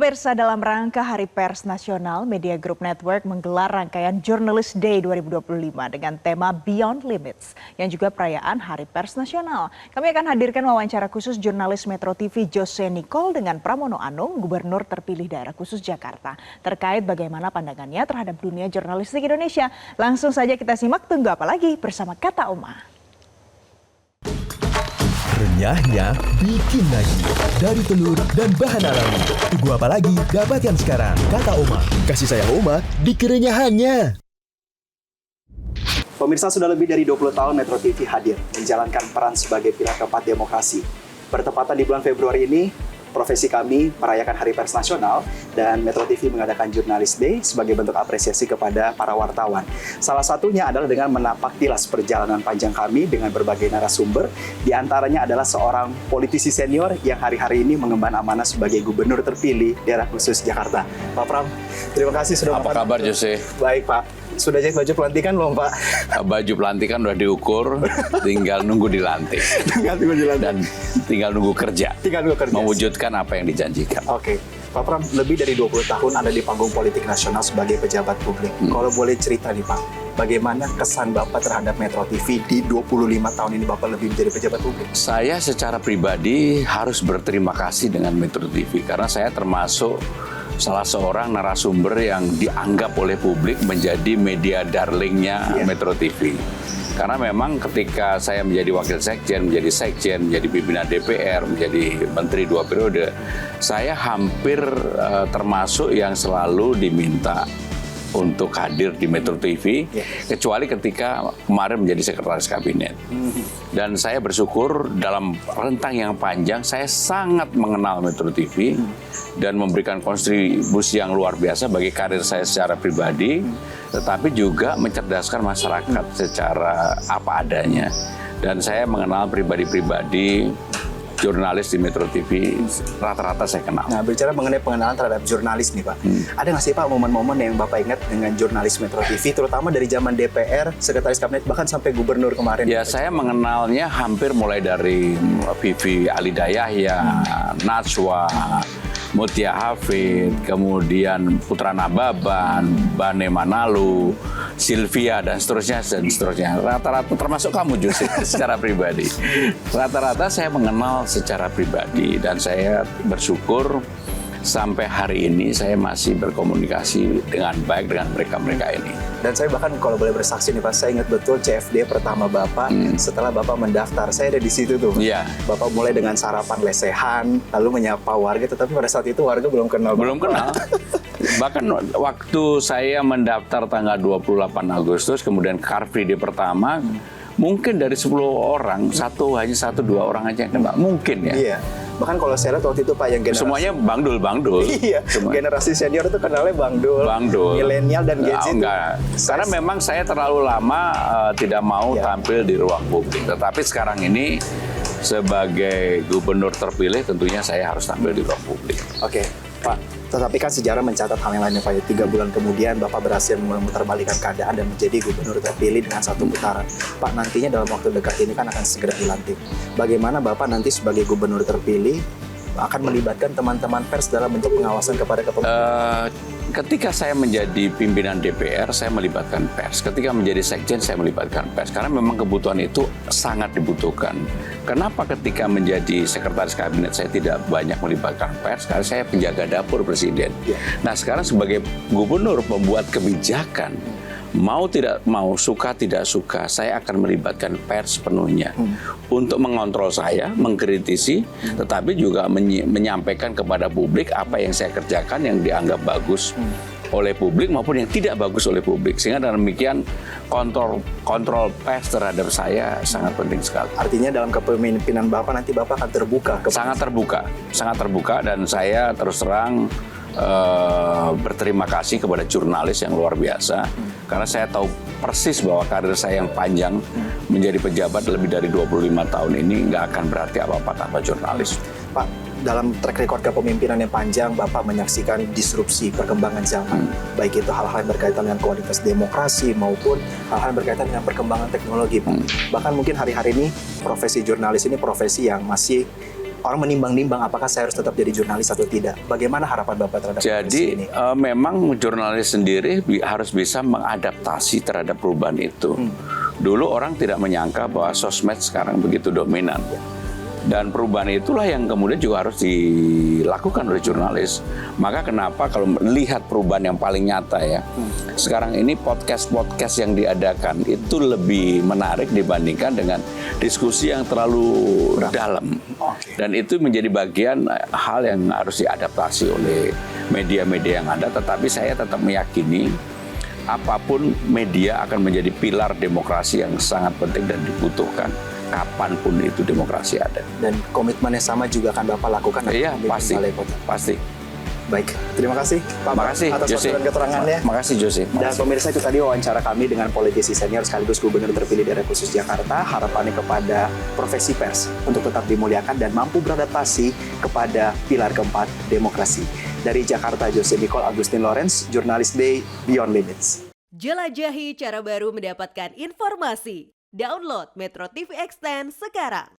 Pemirsa, dalam rangka Hari Pers Nasional, Media Group Network menggelar rangkaian Journalist Day 2025 dengan tema Beyond Limits, yang juga perayaan Hari Pers Nasional. Kami akan hadirkan wawancara khusus jurnalis Metro TV Jose Nicole dengan Pramono Anung, Gubernur terpilih daerah khusus Jakarta, terkait bagaimana pandangannya terhadap dunia jurnalistik Indonesia. Langsung saja kita simak, tunggu apa lagi bersama Kata Oma. Renyahnya bikin lagi dari telur dan bahan alami. Tunggu apa lagi? Dapatkan sekarang. Kata Oma. Kasih sayang Oma di kerenyahannya. Pemirsa, sudah lebih dari 20 tahun Metro TV hadir menjalankan peran sebagai pilar keempat demokrasi. Bertepatan di bulan Februari ini, profesi kami merayakan Hari Pers Nasional dan Metro TV mengadakan Journalist Day sebagai bentuk apresiasi kepada para wartawan. Salah satunya adalah dengan menapak tilas perjalanan panjang kami dengan berbagai narasumber. Di antaranya adalah seorang politisi senior yang hari-hari ini mengemban amanah sebagai Gubernur terpilih daerah khusus Jakarta. Pak Pram, terima kasih sudah Apa kabar, Jose? Baik, Pak. Sudah jahit baju pelantikan belum, Pak? Baju pelantikan udah diukur, tinggal nunggu dilantik. Dan tinggal nunggu kerja. Mewujudkan apa yang dijanjikan. Oke. Pak Pram, lebih dari 20 tahun Anda di panggung politik nasional sebagai pejabat publik. Kalau boleh cerita nih, Pak, bagaimana kesan Bapak terhadap Metro TV di 25 tahun ini Bapak lebih menjadi pejabat publik? Saya secara pribadi harus berterima kasih dengan Metro TV karena saya termasuk salah seorang narasumber yang dianggap oleh publik menjadi media darlingnya Metro TV. Karena memang ketika saya menjadi wakil sekjen, menjadi pimpinan DPR, menjadi menteri 2 periode, saya hampir termasuk yang selalu diminta untuk hadir di Metro TV, kecuali ketika kemarin menjadi sekretaris kabinet. Dan saya bersyukur dalam rentang yang panjang, saya sangat mengenal Metro TV dan memberikan kontribusi yang luar biasa bagi karir saya secara pribadi, tetapi juga mencerdaskan masyarakat secara apa adanya. Dan saya mengenal pribadi-pribadi jurnalis di Metro TV, rata-rata saya kenal. Nah, bicara mengenai pengenalan terhadap jurnalis nih, Pak. Ada nggak sih, Pak, momen-momen yang Bapak ingat dengan jurnalis Metro TV, terutama dari zaman DPR, Sekretaris Kabinet, bahkan sampai Gubernur kemarin? Ya, saya mengenalnya hampir mulai dari Vivi Alidayahya, Najwa, Mutia Hafid, kemudian Putra Nababan, Bane Manalu, Sylvia, dan seterusnya. Rata-rata, termasuk kamu juga secara pribadi. Rata-rata saya mengenal secara pribadi dan saya bersyukur sampai hari ini saya masih berkomunikasi dengan baik dengan mereka-mereka ini. Dan saya bahkan kalau boleh bersaksi nih, Pak, saya ingat betul CFD pertama Bapak setelah Bapak mendaftar. Saya ada di situ tuh. Iya. Bapak mulai dengan sarapan lesehan, lalu menyapa warga, tetapi pada saat itu warga belum kenal Bapak. Belum kenal. Bahkan waktu saya mendaftar tanggal 28 Agustus, kemudian Car Free Day pertama, mungkin dari 10 orang, hanya 1-2 orang aja yang kenal. Mungkin ya. Iya. Bahkan kalau saya lihat waktu itu, Pak, yang generasi... Semuanya bangdul. Iya, generasi senior itu kenalnya bangdul. Milenial dan Gen Z. Enggak. Karena memang saya terlalu lama tidak mau tampil di ruang publik. Tetapi sekarang ini sebagai gubernur terpilih tentunya saya harus tampil di ruang publik. Oke, Pak. Tetapi kan sejarah mencatat hal yang lainnya, Pak. 3 bulan kemudian Bapak berhasil memutarbalikkan keadaan dan menjadi gubernur terpilih dengan 1 putaran. Pak, nantinya dalam waktu dekat ini kan akan segera dilantik. Bagaimana Bapak nanti sebagai gubernur terpilih akan melibatkan teman-teman pers dalam bentuk pengawasan kepada kepemimpinan? Ketika saya menjadi pimpinan DPR, saya melibatkan pers. Ketika menjadi sekjen, saya melibatkan pers. Karena memang kebutuhan itu sangat dibutuhkan. Kenapa ketika menjadi sekretaris kabinet saya tidak banyak melibatkan pers? Karena saya penjaga dapur presiden. Nah, sekarang sebagai gubernur pembuat kebijakan, mau tidak mau, suka tidak suka, saya akan melibatkan pers sepenuhnya untuk mengontrol saya, mengkritisi, tetapi juga menyampaikan kepada publik apa yang saya kerjakan yang dianggap bagus oleh publik maupun yang tidak bagus oleh publik. Sehingga dengan demikian kontrol pers terhadap saya sangat penting sekali. Artinya dalam kepemimpinan Bapak nanti Bapak akan terbuka? Sangat terbuka dan saya terus terang berterima kasih kepada jurnalis yang luar biasa karena saya tahu persis bahwa karir saya yang panjang menjadi pejabat lebih dari 25 tahun ini nggak akan berarti apa-apa tanpa jurnalis. Pak, dalam track record kepemimpinan yang panjang, Bapak menyaksikan disrupsi perkembangan zaman, baik itu hal-hal yang berkaitan dengan kualitas demokrasi maupun hal-hal yang berkaitan dengan perkembangan teknologi, Pak. Bahkan mungkin hari-hari ini profesi jurnalis ini profesi yang masih orang menimbang-nimbang apakah saya harus tetap jadi jurnalis atau tidak. Bagaimana harapan Bapak terhadap kondisi ini? Jadi memang jurnalis sendiri harus bisa mengadaptasi terhadap perubahan itu. Dulu orang tidak menyangka bahwa sosmed sekarang begitu dominan. Dan perubahan itulah yang kemudian juga harus dilakukan oleh jurnalis. Maka kenapa kalau melihat perubahan yang paling nyata ya, sekarang ini podcast yang diadakan itu lebih menarik dibandingkan dengan diskusi yang terlalu dalam. Dan itu menjadi bagian hal yang harus diadaptasi oleh media-media yang ada. Tetapi saya tetap meyakini apapun media akan menjadi pilar demokrasi yang sangat penting dan dibutuhkan kapanpun itu demokrasi ada. Dan komitmen yang sama juga akan Bapak lakukan? Iya, pasti. Pasti. Baik, terima kasih Pak Makasih, atas waktu dan keterangannya. Makasih Jose. Dan pemirsa, itu tadi wawancara kami dengan politisi senior sekaligus gubernur terpilih daerah khusus Jakarta. Harapannya kepada profesi pers untuk tetap dimuliakan dan mampu beradaptasi kepada pilar keempat demokrasi. Dari Jakarta, Jose Nicole Agustin Lawrence, Jurnalis Day Beyond Limits. Jelajahi cara baru mendapatkan informasi. Download Metro TV Extend sekarang.